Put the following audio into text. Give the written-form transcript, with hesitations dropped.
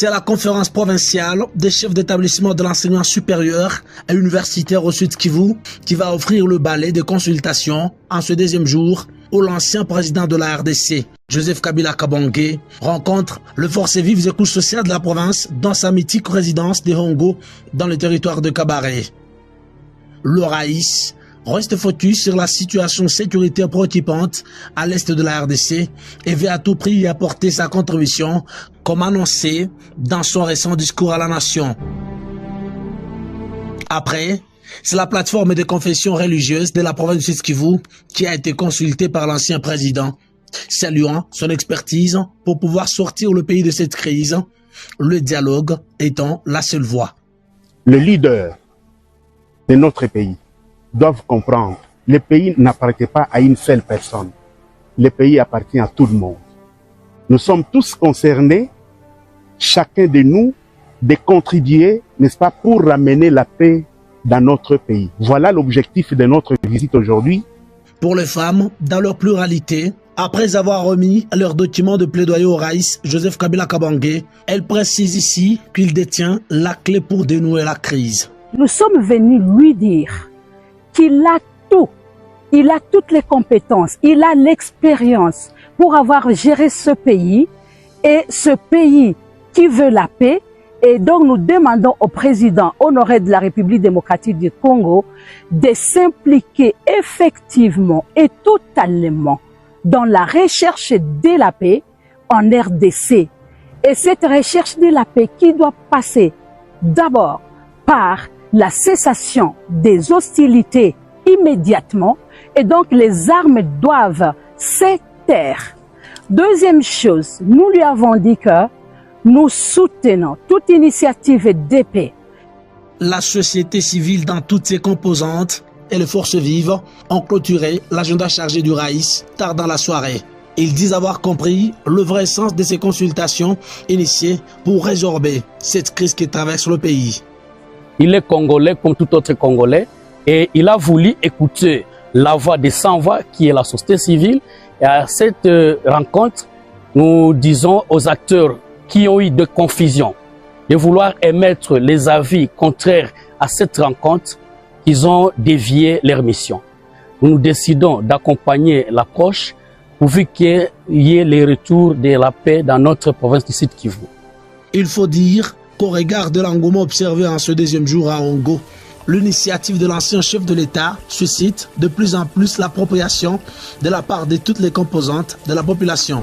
C'est la conférence provinciale des chefs d'établissement de l'enseignement supérieur et universitaire au Sud Kivu qui va offrir le balai de consultation en ce deuxième jour où l'ancien président de la RDC, Joseph Kabila Kabange, rencontre le forces vives et couches sociales de la province dans sa mythique résidence des Hongo dans le territoire de Kabaré. Le Raïs reste focus sur la situation sécuritaire préoccupante à l'est de la RDC et veut à tout prix y apporter sa contribution, comme annoncé dans son récent discours à la nation. Après, c'est la plateforme de confession religieuse de la province du Sud Kivu qui a été consultée par l'ancien président, saluant son expertise pour pouvoir sortir le pays de cette crise, le dialogue étant la seule voie. Les leaders de notre pays doivent comprendre, le pays n'appartient pas à une seule personne. Le pays appartient à tout le monde. Nous sommes tous concernés, chacun de nous, de contribuer, n'est-ce pas, pour ramener la paix dans notre pays. Voilà l'objectif de notre visite aujourd'hui. Pour les femmes, dans leur pluralité, après avoir remis leur document de plaidoyer au Raïs Joseph Kabila Kabange, elle précise ici qu'il détient la clé pour dénouer la crise. Nous sommes venus lui dire qu'il a tout, il a toutes les compétences, il a l'expérience pour avoir géré ce pays et ce pays qui veut la paix. Et donc nous demandons au président honoré de la République démocratique du Congo de s'impliquer effectivement et totalement dans la recherche de la paix en RDC. Et cette recherche de la paix qui doit passer d'abord par la cessation des hostilités immédiatement et donc les armes doivent se taire. Deuxième chose, nous lui avons dit que nous soutenons toute initiative de paix. La société civile dans toutes ses composantes et les forces vives ont clôturé l'agenda chargé du Raïs tard dans la soirée. Ils disent avoir compris le vrai sens de ces consultations initiées pour résorber cette crise qui traverse le pays. Il est congolais comme tout autre congolais et il a voulu écouter la voix des sans-voix qui est la société civile. Et à cette rencontre, nous disons aux acteurs qui ont eu de confusion de vouloir émettre les avis contraires à cette rencontre qu'ils ont dévié leur mission. Nous décidons d'accompagner l'approche pourvu qu'il y ait les retours de la paix dans notre province du Sud Kivu. Il faut dire qu'au regard de l'engouement observé en ce deuxième jour à Hongo, l'initiative de l'ancien chef de l'État suscite de plus en plus l'appropriation de la part de toutes les composantes de la population.